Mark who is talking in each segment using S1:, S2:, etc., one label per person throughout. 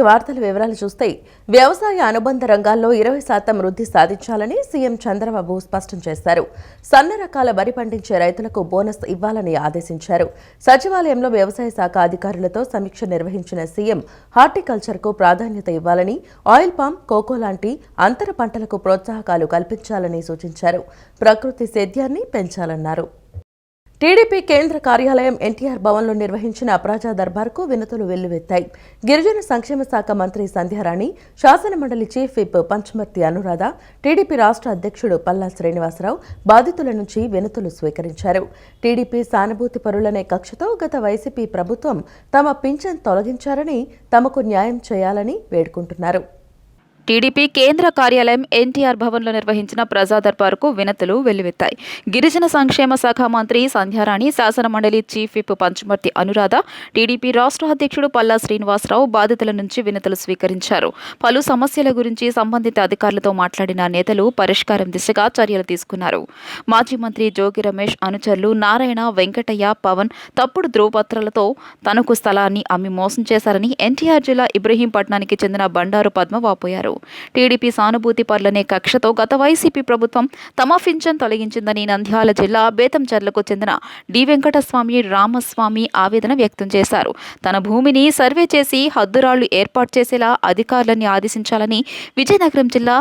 S1: వార్తల వివరాలు చూస్తే వ్యవసాయ అనుబంధ రంగాల్లో 20% వృద్ధి సాధించాలని సీఎం చంద్రబాబు స్పష్టం చేశారు. సన్న రకాల వరి పండించే రైతులకు బోనస్ ఇవ్వాలని ఆదేశించారు. సచివాలయంలో వ్యవసాయ శాఖ అధికారులతో సమీక్ష నిర్వహించిన సీఎం హార్టికల్చర్కు ప్రాధాన్యత ఇవ్వాలని, ఆయిల్ పామ్, కోకో లాంటి అంతర పంటలకు ప్రోత్సాహకాలు కల్పించాలని సూచించారు. ప్రకృతి సేద్యాన్ని పెంచాలన్నారు. టీడీపీ కేంద్ర కార్యాలయం ఎన్టీఆర్ భవన్లో నిర్వహించిన ప్రజా దర్బార్కు వినతులు వెల్లువెత్తాయి. గిరిజన సంక్షేమ శాఖ మంత్రి సంధ్యారాణి, శాసనమండలి chief whip Panchamarthi Anuradha, TDP రాష్ట్ర అధ్యక్షుడు పల్లా శ్రీనివాసరావు బాధితుల నుంచి వినతులు స్వీకరించారు. టీడీపీ సానుభూతి పరులనే కక్షతో గత వైసీపీ ప్రభుత్వం తమ పింఛన్ తొలగించారని, తమకు న్యాయం చేయాలని వేడుకుంటున్నారు.
S2: టీడీపీ కేంద్ర కార్యాలయం ఎన్టీఆర్ భవన్లో నిర్వహించిన ప్రజా దర్బారుకు వినతులు వెల్లువెత్తాయి. గిరిజన సంక్షేమ శాఖ మంత్రి సంధ్యారాణి, శాసనమండలి chief whip Panchamarthi Anuradha, TDP రాష్ట్ర అధ్యక్షుడు పల్లా శ్రీనివాసరావు బాధితుల నుంచి వినతులు స్వీకరించారు. పలు సమస్యల గురించి సంబంధిత అధికారులతో మాట్లాడిన నేతలు పరిష్కారం దిశగా చర్యలు తీసుకున్నారు. మాజీ మంత్రి జోగి రమేష్ అనుచరులు నారాయణ, వెంకటయ్య, పవన్ తప్పుడు ధ్రువపత్రాలతో తనకు స్థలాన్ని అమ్మి మోసం చేశారని ఎన్టీఆర్ జిల్లా ఇబ్రహీంపట్నానికి చెందిన బండారు పద్మ వాపోయారు. టీడీపీ సానుభూతి పరులనే కక్షతో గత వైసీపీ ప్రభుత్వం తమ పింఛన్ తొలగించిందని నంద్యాల జిల్లా బేతంచెర్లకు చెందిన డి వెంకటస్వామి, రామస్వామి ఆవేదన వ్యక్తం చేశారు. తన భూమిని సర్వే చేసి హద్దురాళ్లు ఏర్పాటు చేసేలా అధికారులని ఆదేశించాలని విజయనగరం జిల్లా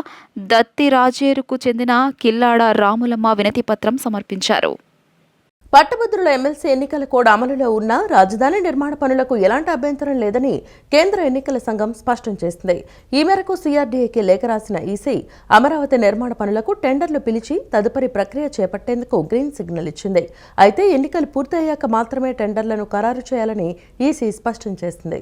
S2: దత్తిరాజేరుకు చెందిన కిల్లాడ రాములమ్మ వినతి పత్రం సమర్పించారు.
S1: పట్టభద్రుల ఎమ్మెల్సీ ఎన్నికల కోడ్ అమలులో ఉన్న రాజధాని నిర్మాణ పనులకు ఎలాంటి అభ్యంతరం లేదని కేంద్ర ఎన్నికల సంఘం స్పష్టం చేసింది. ఈ మేరకు సీఆర్డీఏకి లేఖ రాసిన ఈసీ అమరావతి నిర్మాణ పనులకు టెండర్లు పిలిచి తదుపరి ప్రక్రియ చేపట్టేందుకు గ్రీన్ సిగ్నల్ ఇచ్చింది. అయితే ఎన్నికలు పూర్తయ్యాక మాత్రమే టెండర్లను ఖరారు చేయాలని ఈసీ స్పష్టం చేసింది.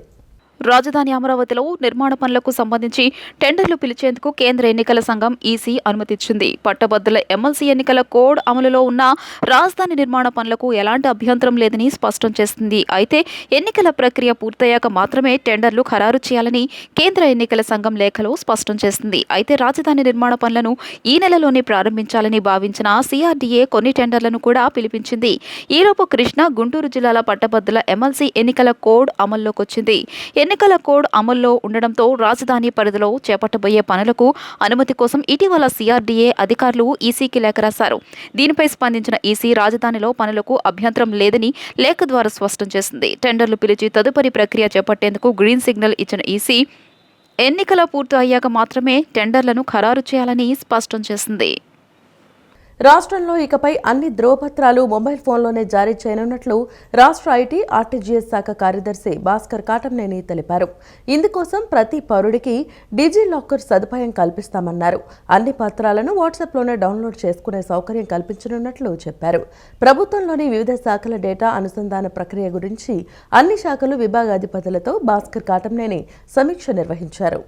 S2: రాజధాని అమరావతిలో నిర్మాణ పనులకు సంబంధించి టెండర్లు పిలిచేందుకు కేంద్ర ఎన్నికల సంఘం ఈసీ అనుమతిచ్చింది. పట్టభద్రుల ఎమ్మెల్సీ ఎన్నికల కోడ్ అమలులో ఉన్న రాజధాని నిర్మాణ పనులకు ఎలాంటి అభ్యంతరం లేదని స్పష్టం చేసింది. అయితే ఎన్నికల ప్రక్రియ పూర్తయ్యాక మాత్రమే టెండర్లు ఖరారు చేయాలని కేంద్ర ఎన్నికల సంఘం లేఖలో స్పష్టం చేసింది. అయితే రాజధాని నిర్మాణ పనులను ఈ నెలలోనే ప్రారంభించాలని భావించిన సీఆర్డీఏ కొన్ని టెండర్లను కూడా పిలిపించింది. ఈలోపు కృష్ణా, గుంటూరు జిల్లాల పట్టభద్రుల ఎమ్మెల్సీ ఎన్నికల కోడ్ అమల్లోకి వచ్చింది. ఎన్నికల కోడ్ అమల్లో ఉండడంతో రాజధాని పరిధిలో చేపట్టబోయే పనులకు అనుమతి కోసం ఇటీవల సీఆర్డీఏ అధికారులు ఈసీకి లేఖ రాశారు. దీనిపై స్పందించిన ఈసీ రాజధానిలో పనులకు అభ్యంతరం లేదని లేఖ ద్వారా స్పష్టం చేసింది. టెండర్లు పిలిచి తదుపరి ప్రక్రియ చేపట్టేందుకు గ్రీన్ సిగ్నల్ ఇచ్చిన ఈసీ ఎన్నికల పూర్తి అయ్యాక మాత్రమే టెండర్లను ఖరారు చేయాలని స్పష్టం చేసింది.
S1: రాష్ట్రంలో ఇకపై అన్ని ధ్రువపత్రాలు మొబైల్ ఫోన్లోనే జారీ చేయనున్నట్లు రాష్ట్ర ఐటీ, ఆర్టీజీఎస్ శాఖ కార్యదర్శి భాస్కర్ కాటంనేని తెలిపారు. ఇందుకోసం ప్రతి పౌరుడికి డిజి లాకర్ సదుపాయం కల్పిస్తామన్నారు. అన్ని పత్రాలను వాట్సాప్లోనే డౌన్లోడ్ చేసుకునే సౌకర్యం కల్పించనున్నట్లు చెప్పారు. ప్రభుత్వంలోని వివిధ శాఖల డేటా అనుసంధాన ప్రక్రియ గురించి అన్ని శాఖలు విభాగాధిపతులతో భాస్కర్ కాటంనేని సమీక్ష నిర్వహించారు.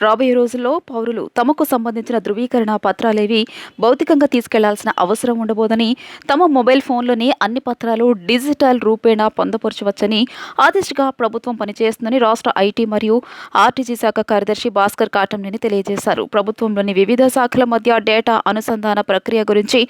S2: రాబోయే రోజుల్లో పౌరులు తమకు సంబంధించిన ధృవీకరణ పత్రాలేవి భౌతికంగా తీసుకెళ్లాల్సిన అవసరం ఉండబోదని, తమ మొబైల్ ఫోన్లోనే అన్ని పత్రాలు డిజిటల్ రూపేణా పొందపరచవచ్చని ఆ దిశగా ప్రభుత్వం పనిచేస్తుందని రాష్ట్ర ఐటీ మరియు ఆర్టీజీ శాఖ కార్యదర్శి భాస్కర్ కాటంనేని తెలియజేశారు. ప్రభుత్వంలోని వివిధ శాఖల మధ్య డేటా అనుసంధాన ప్రక్రియ గురించి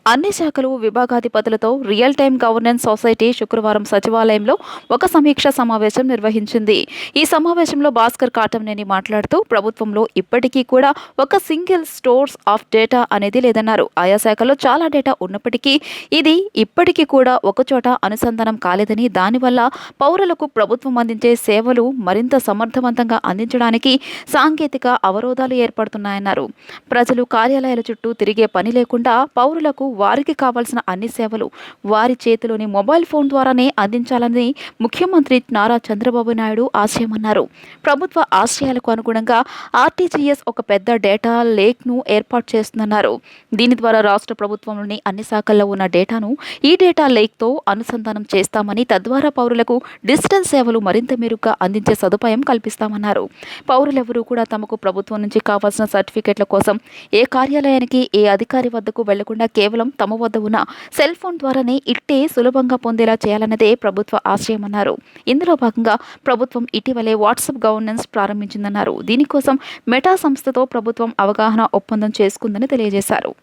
S2: అన్ని శాఖలు విభాగాధిపతులతో రియల్ టైమ్ గవర్నెన్స్ సొసైటీ శుక్రవారం సచివాలయంలో ఒక సమీక్ష సమావేశం నిర్వహించింది. ఈ సమావేశంలో భాస్కర్ కాటంనేని మాట్లాడుతూ ప్రభుత్వంలో ఇప్పటికీ కూడా ఒక సింగిల్ స్టోర్స్ ఆఫ్ డేటా అనేది లేదన్నారు. ఆయా శాఖల్లో చాలా డేటా ఉన్నప్పటికీ ఇది ఇప్పటికీ కూడా ఒకచోట అనుసంధానం కాలేదని, దానివల్ల పౌరులకు ప్రభుత్వం అందించే సేవలు మరింత సమర్థవంతంగా అందించడానికి సాంకేతిక అవరోధాలు ఏర్పడుతున్నాయన్నారు. ప్రజలు కార్యాలయాల చుట్టూ తిరిగే పని లేకుండా పౌరులకు వారికి కావాల్సిన అన్ని సేవలు వారి చేతిలోని మొబైల్ ఫోన్ ద్వారానే అందించాలని ముఖ్యమంత్రి నారా చంద్రబాబు నాయుడు ఆశయమన్నారు. ప్రభుత్వ ఆశయాలకు అనుగుణంగా ఆర్టీజీఎస్ ఒక పెద్ద డేటా లేక్ను ఏర్పాటు చేస్తుందన్నారు. దీని ద్వారా రాష్ట్ర ప్రభుత్వంలోని అన్ని శాఖల్లో ఉన్న డేటాను ఈ డేటా లేక్తో అనుసంధానం చేస్తామని, తద్వారా పౌరులకు డిజిటల్ సేవలు మరింత మెరుగ్గా అందించే సదుపాయం కల్పిస్తామన్నారు. పౌరులెవరూ కూడా తమకు ప్రభుత్వం నుంచి కావాల్సిన సర్టిఫికెట్ల కోసం ఏ కార్యాలయానికి, ఏ అధికారి వద్దకు వెళ్లకుండా కేవలం తమ వద్ద ఉన్న సెల్ ఫోన్ ద్వారానే ఇట్టే సులభంగా పొందేలా చేయాలన్నదే ప్రభుత్వ ఆశయమన్నారు. ఇందులో భాగంగా ప్రభుత్వం ఇటీవలే వాట్సాప్ గవర్నెన్స్ ప్రారంభించిందన్నారు. దీనికోసం మెటా సంస్థతో ప్రభుత్వం అవగాహన ఒప్పందం చేసుకుందని తెలియజేశారు.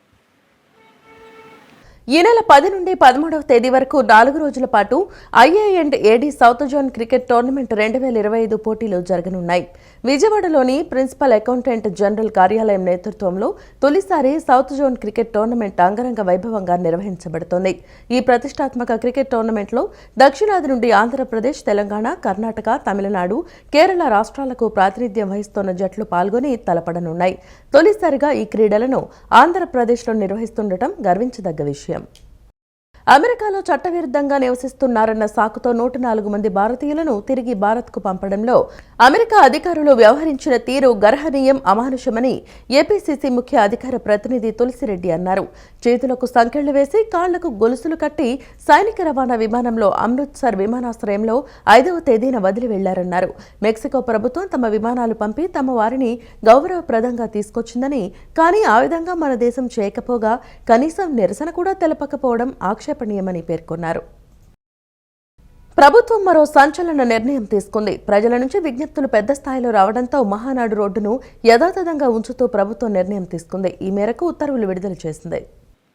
S1: ఈ నెల 10 నుండి 13వ తేదీ వరకు 4 రోజుల పాటు ఐఏ&ఏడీ సౌత్ జోన్ క్రికెట్ టోర్నమెంట్ 2025 పోటీలు జరగనున్నాయి. విజయవాడలోని ప్రిన్సిపల్ అకౌంటెంట్ జనరల్ కార్యాలయం నేతృత్వంలో తొలిసారి సౌత్ జోన్ క్రికెట్ టోర్నమెంట్ అంగరంగ వైభవంగా నిర్వహించబడుతోంది. ఈ ప్రతిష్టాత్మక క్రికెట్ టోర్నమెంట్లో దక్షిణాది నుండి ఆంధ్రప్రదేశ్, తెలంగాణ, కర్ణాటక, తమిళనాడు, కేరళ రాష్ట్రాలకు ప్రాతినిధ్యం వహిస్తున్న జట్లు పాల్గొని తలపడనున్నాయి. తొలిసారిగా ఈ క్రీడలను ఆంధ్రప్రదేశ్లో నిర్వహిస్తుండటం గర్వించదగ్గ విషయం. అమెరికాలో చట్టవిరుద్ధంగా నివసిస్తున్నారన్న సాకుతో 104 మంది భారతీయులను తిరిగి భారత్కు పంపడంలో అమెరికా అధికారులు వ్యవహరించిన తీరు గర్హనీయం, అమానుషమని ఏపీసీసీ ముఖ్య అధికార ప్రతినిధి తులసిరెడ్డి అన్నారు. చేతులకు సంకెళ్లు వేసి కాళ్లకు గొలుసులు కట్టి సైనిక రవాణా విమానంలో అమృత్సర్ విమానాశ్రయంలో 5వ తేదీన వదిలి వెళ్లారన్నారు. మెక్సికో ప్రభుత్వం తమ విమానాలు పంపి తమ వారిని గౌరవప్రదంగా తీసుకొచ్చిందని, కానీ ఆ విధంగా మన దేశం చేయకపోగా కనీసం నిరసన కూడా తెలపకపోవడం ఆక్షేపణీయమని పేర్కొన్నారు. ప్రభుత్వం మరో సంచలన నిర్ణయం తీసుకుంది. ప్రజల నుంచి విజ్ఞప్తులు పెద్ద స్థాయిలో రావడంతో మహానాడు రోడ్డును యథాతథంగా ఉంచుతూ ప్రభుత్వం నిర్ణయం తీసుకుంది. ఈ మేరకు ఉత్తర్వులు విడుదల చేసింది.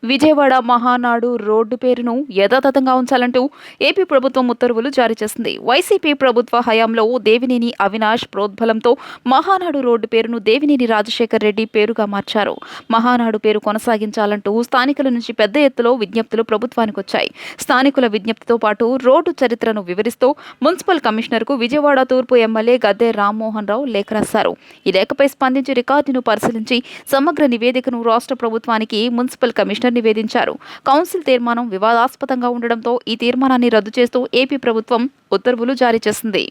S2: విజయవాడ మహానాడు రోడ్డు పేరును యథాతథంగా ఉంచాలంటూ ఏపీ ప్రభుత్వం ఉత్తర్వులు జారీ చేసింది. వైసీపీ ప్రభుత్వ హయాంలో దేవినేని అవినాష్ ప్రోద్బలంతో మహానాడు రోడ్డు పేరును దేవినేని రాజశేఖర్ రెడ్డి పేరుగా మార్చారు. మహానాడు పేరు కొనసాగించాలంటూ స్థానికుల నుంచి పెద్ద ఎత్తులో విజ్ఞప్తులు ప్రభుత్వానికి వచ్చాయి. స్థానికుల విజ్ఞప్తితో పాటు రోడ్డు చరిత్రను వివరిస్తూ మున్సిపల్ కమిషనర్కు విజయవాడ తూర్పు ఎమ్మెల్యే గద్దె రామ్మోహన్ రావు లేఖ రాశారు. ఈ లేఖపై స్పందించి రికార్డును పరిశీలించి సమగ్ర నివేదికను రాష్ట్ర ప్రభుత్వానికి మున్సిపల్ కమిషనర్ నివేదించారు. కౌన్సిల్ తీర్మానం వివాదాస్పదంగా ఉండడంతో ఈ తీర్మానాన్ని రద్దు చేస్తూ ఏపీ ప్రభుత్వం ఉత్తర్వులు జారీ చేసింది.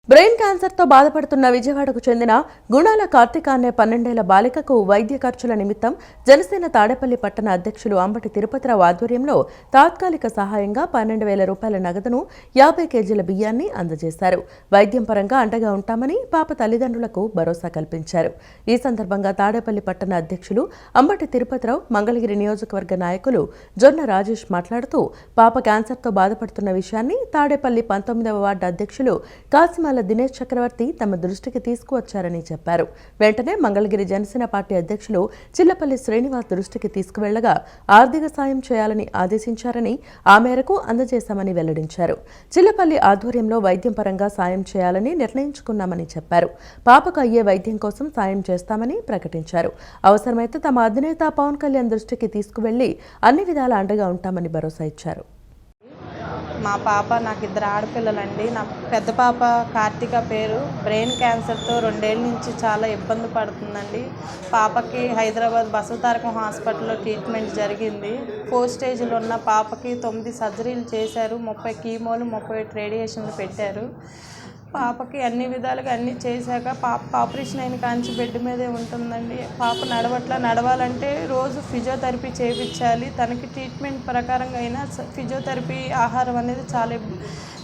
S1: బ్రెయిన్ క్యాన్సర్తో బాధపడుతున్న విజయవాడకు చెందిన గుణాల కార్తిక అనే 12 ఏళ్ల బాలికకు వైద్య ఖర్చుల నిమిత్తం జనసేన తాడేపల్లి పట్టణ అధ్యక్షులు అంబటి తిరుపతిరావు ఆధ్వర్యంలో తాత్కాలిక సహాయంగా 12,000 రూపాయల నగదును 50 కేజీల బియ్యాన్ని అందజేశారు. వైద్యం పరంగా అండగా ఉంటామని పాప తల్లిదండ్రులకు భరోసా కల్పించారు. ఈ సందర్భంగా తాడేపల్లి పట్టణ అధ్యక్షులు అంబటి తిరుపతిరావు, మంగళగిరి నియోజకవర్గ నాయకులు జొన్న రాజేష్ మాట్లాడుతూ పాప క్యాన్సర్తో బాధపడుతున్న విషయాన్ని తాడేపల్లి 19వ వార్డు అధ్యక్షులు కాసిమ దినేష్ చక్రవర్తి తమ దృష్టికి తీసుకువచ్చారని చెప్పారు. వెంటనే మంగళగిరి జనసేన పార్టీ అధ్యక్షులు చిల్లపల్లి శ్రీనివాస్ దృష్టికి తీసుకువెళ్లగా ఆర్థిక సాయం చేయాలని ఆదేశించారని, ఆ మేరకు అందజేశామని వెల్లడించారు. చిల్లపల్లి ఆధ్వర్యంలో వైద్యం పరంగా సాయం చేయాలని నిర్ణయించుకున్నామని చెప్పారు. పాపకు అయ్యే వైద్యం కోసం సాయం చేస్తామని ప్రకటించారు. అవసరమైతే తమ అధినేత పవన్ కళ్యాణ్ దృష్టికి తీసుకువెళ్లి అన్ని విధాల అండగా ఉంటామని భరోసా ఇచ్చారు.
S3: మా పాప, నాకు 2 ఆడపిల్లలండి. నా పెద్ద పాప కార్తిక పేరు. బ్రెయిన్ క్యాన్సర్తో 2 ఏళ్ళ నుంచి చాలా ఇబ్బంది పడుతుందండి. పాపకి హైదరాబాద్ బసవతారకం హాస్పిటల్లో ట్రీట్మెంట్ జరిగింది. 4 స్టేజ్లో ఉన్న పాపకి 9 సర్జరీలు చేశారు. 30 కీమోలు, 38 రేడియేషన్లు పెట్టారు. పాపకి అన్ని విధాలుగా అన్నీ చేశాక పాప ఆపరేషన్ అయిన కాంచి బెడ్ మీదే ఉంటుందండి. పాప నడవాలంటే రోజు ఫిజియోథెరపీ చేయించాలి. తనకి ట్రీట్మెంట్ ప్రకారంగా అయినా ఫిజియోథెరపీ ఆహారం అనేది చాలా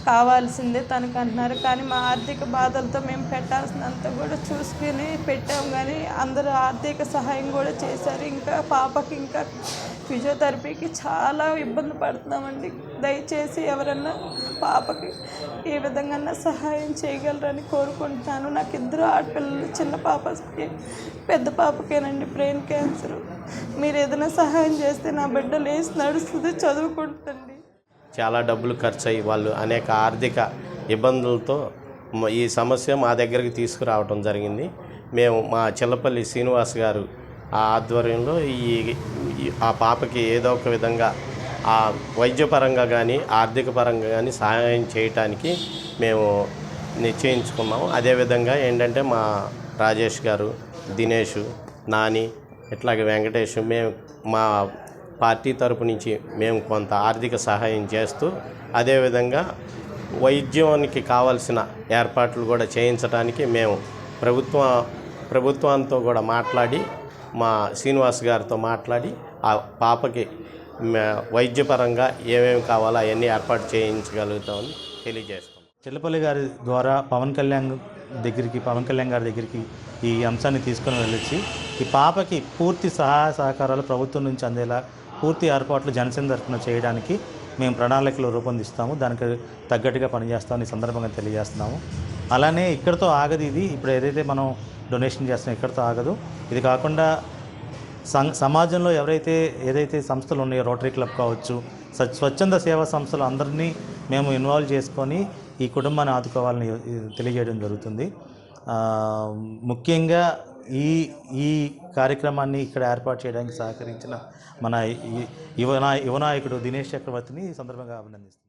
S3: కావాల్సిందే తనకు అంటున్నారు. కానీ మా ఆర్థిక బాధలతో మేము పెట్టాల్సినంత కూడా చూసుకుని పెట్టాం, కానీ అందరూ ఆర్థిక సహాయం కూడా చేశారు. ఇంకా పాపకి ఇంకా ఫిజియోథెరపీకి చాలా ఇబ్బంది పడుతున్నామండి. దయచేసి ఎవరన్నా పాపకి ఏ విధంగా సహాయం చేయగలరని కోరుకుంటున్నాను. నాకు 2 ఆడపిల్లలు, చిన్న పాపకి పెద్ద పాపకేనండి బ్రెయిన్ క్యాన్సర్. మీరు ఏదైనా సహాయం చేస్తే నా బిడ్డ లేచి నడుస్తుంది, చదువుకుంటుంది.
S4: చాలా డబ్బులు ఖర్చు అయ్యి వాళ్ళు అనేక ఆర్థిక ఇబ్బందులతో ఈ సమస్య మా దగ్గరికి తీసుకురావడం జరిగింది. మేము మా చిల్లపల్లి శ్రీనివాస్ గారు ఆ ఆధ్వర్యంలో ఆ పాపకి ఏదో ఒక విధంగా ఆ వైద్యపరంగా కానీ ఆర్థిక పరంగా కానీ సహాయం చేయటానికి మేము నిశ్చయించుకున్నాము. అదేవిధంగా ఏంటంటే మా రాజేష్ గారు, దినేష్, నాని, ఇట్లాగే వెంకటేష్, మేము మా పార్టీ తరపు నుంచి మేము కొంత ఆర్థిక సహాయం చేస్తూ అదేవిధంగా వైద్యానికి కావాల్సిన ఏర్పాట్లు కూడా చేయించడానికి మేము ప్రభుత్వంతో కూడా మాట్లాడి, మా శ్రీనివాస్ గారితో మాట్లాడి ఆ పాపకి వైద్యపరంగా ఏమేమి కావాలో అవన్నీ ఏర్పాటు చేయించగలుగుతామని తెలియజేస్తాం.
S5: చిల్లపల్లి గారి ద్వారా పవన్ కళ్యాణ్ గారి దగ్గరికి ఈ అంశాన్ని తీసుకొని వెళ్ళొచ్చి ఈ పాపకి పూర్తి సహాయ సహకారాలు ప్రభుత్వం నుంచి అందేలా పూర్తి ఏర్పాట్లు జనసేన తరఫున చేయడానికి మేము ప్రణాళికలు రూపొందిస్తాము. దానికి తగ్గట్టుగా పనిచేస్తామని ఈ సందర్భంగా తెలియజేస్తున్నాము. అలానే ఇక్కడితో ఆగదు ఇది. ఇప్పుడు ఏదైతే మనం డొనేషన్ చేస్తున్నాం ఇక్కడితో ఆగదు. ఇది కాకుండా సమాజంలో ఏదైతే సంస్థలు ఉన్నాయో, రోటరీ క్లబ్ కావచ్చు, స్వచ్ఛంద సేవా సంస్థలు అందరినీ మేము ఇన్వాల్వ్ చేసుకొని ఈ కుటుంబాన్ని ఆదుకోవాలని తెలియజేయడం జరుగుతుంది. ముఖ్యంగా ఈ కార్యక్రమాన్ని ఇక్కడ ఏర్పాటు చేయడానికి సహకరించిన మన యువనాయకుడు దినేష్ చక్రవర్తిని ఈ సందర్భంగా అభినందిస్తున్నాను.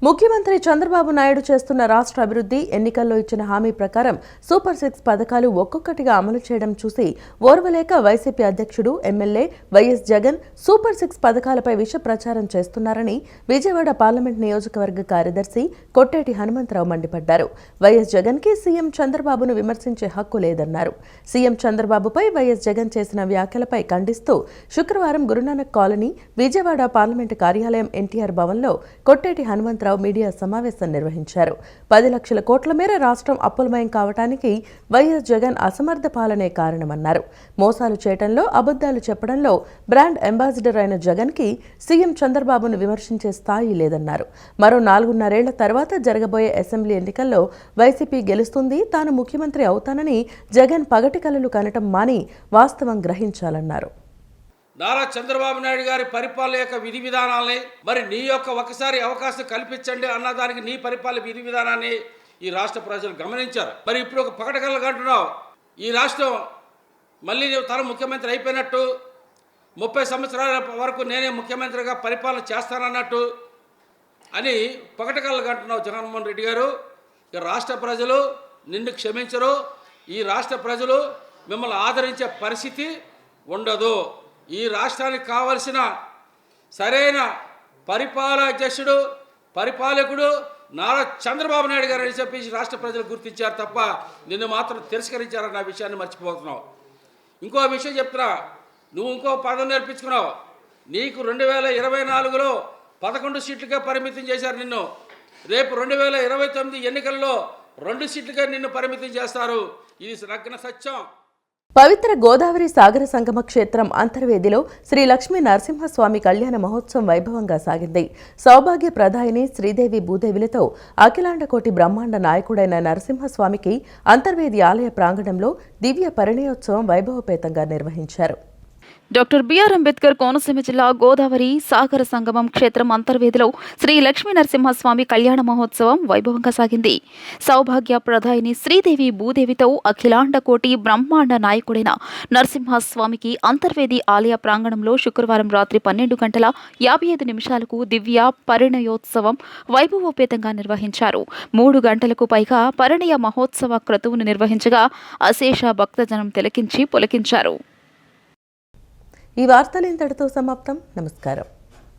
S1: ముఖ్యమంత్రి చంద్రబాబు నాయుడు చేస్తున్న రాష్ట్ర అభివృద్ధి, ఎన్నికల్లో ఇచ్చిన హామీ ప్రకారం సూపర్ 6 పథకాలు ఒక్కొక్కటిగా అమలు చేయడం చూసి ఓర్వలేక వైసీపీ అధ్యక్షుడు ఎమ్మెల్యే వైఎస్ జగన్ సూపర్ 6 పథకాలపై విష ప్రచారం చేస్తున్నారని విజయవాడ పార్లమెంట్ నియోజకవర్గ కార్యదర్శి కొట్టేటి హనుమంతరావు మండిపడ్డారు. వైఎస్ జగన్ కి సీఎం చంద్రబాబును విమర్శించే హక్కు లేదన్నారు. సీఎం చంద్రబాబుపై వైఎస్ జగన్ చేసిన వ్యాఖ్యలపై ఖండిస్తూ శుక్రవారం గురునానక్ కాలనీ, విజయవాడ పార్లమెంటు కార్యాలయం ఎన్టీఆర్ భవన్లో కొట్టేటి హనుమంతరావు మీడియా సమావేశం నిర్వహించారు. 10 లక్షల కోట్ల మేర రాష్ట్రం అప్పులమయం కావటానికి వైఎస్ జగన్ అసమర్థ పాలనే కారణమన్నారు. మోసాలు చేయటంలో, అబద్దాలు చెప్పడంలో బ్రాండ్ అంబాసిడర్ అయిన జగన్ కి సీఎం చంద్రబాబును విమర్శించే స్థాయి లేదన్నారు. మరో 4.5 ఏళ్ల తర్వాత జరగబోయే అసెంబ్లీ ఎన్నికల్లో వైసీపీ గెలుస్తుంది, తాను ముఖ్యమంత్రి అవుతానని జగన్ పగటి కలలు కనటం మాని వాస్తవం గ్రహించాలన్నారు.
S6: నారా చంద్రబాబు నాయుడు గారి పరిపాలన యొక్క విధి విధానాలని, మరి నీ యొక్క ఒకసారి అవకాశం కల్పించండి అన్నదానికి నీ పరిపాలన విధి విధానాన్ని ఈ రాష్ట్ర ప్రజలు గమనించారు. మరి ఇప్పుడు ఒక పకటకల్లుగా అంటున్నావు, ఈ రాష్ట్రం మళ్ళీ తన ముఖ్యమంత్రి అయిపోయినట్టు, 30 సంవత్సరాల వరకు నేనే ముఖ్యమంత్రిగా పరిపాలన చేస్తానన్నట్టు అని పకటకల్లుగా అంటున్నావు జగన్మోహన్ రెడ్డి గారు. ఇక రాష్ట్ర ప్రజలు నిన్ను క్షమించరు. ఈ రాష్ట్ర ప్రజలు మిమ్మల్ని ఆదరించే పరిస్థితి ఉండదు. ఈ రాష్ట్రానికి కావలసిన సరైన పరిపాలకుడు నారా చంద్రబాబు నాయుడు గారు అని చెప్పి రాష్ట్ర ప్రజలు గుర్తించారు తప్ప నిన్ను మాత్రం తిరస్కరించారన్న విషయాన్ని మర్చిపోతున్నావు. ఇంకో విషయం చెప్తున్నా, నువ్వు ఇంకో పదం నేర్పించుకున్నావు. నీకు 2024లో 11 సీట్లుగా పరిమితం చేశారు నిన్ను. రేపు 2029 ఎన్నికల్లో 2 సీట్లుగా నిన్ను పరిమితం చేస్తారు. ఇది నగ్న సత్యం.
S1: పవిత్ర గోదావరి సాగర సంగమ క్షేత్రం అంతర్వేదిలో శ్రీ లక్ష్మీ నరసింహస్వామి కళ్యాణ మహోత్సవం వైభవంగా సాగింది. సౌభాగ్య ప్రదాయిని శ్రీదేవి భూదేవిలతో అఖిలాండకోటి బ్రహ్మాండ నాయకుడైన నరసింహస్వామికి అంతర్వేది ఆలయ ప్రాంగణంలో దివ్య పరిణయోత్సవం వైభవపేతంగా నిర్వహించారు.
S2: డాక్టర్ బిఆర్ అంబేద్కర్ కోనసీమ జిల్లా గోదావరి సాగర సంగమం క్షేత్రం అంతర్వేదిలో శ్రీ లక్ష్మీ నరసింహస్వామి కళ్యాణ మహోత్సవం వైభవంగా సాగింది. సౌభాగ్య ప్రదాయిని శ్రీదేవి భూదేవితో అఖిలాండకోటి బ్రహ్మాండ నాయకుడైన నరసింహస్వామికి అంతర్వేది ఆలయ ప్రాంగణంలో శుక్రవారం రాత్రి 12:55 దివ్య పరిణయోత్సవం వైభవోపేతంగా నిర్వహించారు. 3 గంటలకు పైగా పరిణయ మహోత్సవ క్రతువును నిర్వహించగా అశేష భక్తజనం తిలకించి పులకించారు.
S1: ఈ వార్తలు ఇంతటితో సమాప్తం. నమస్కారం.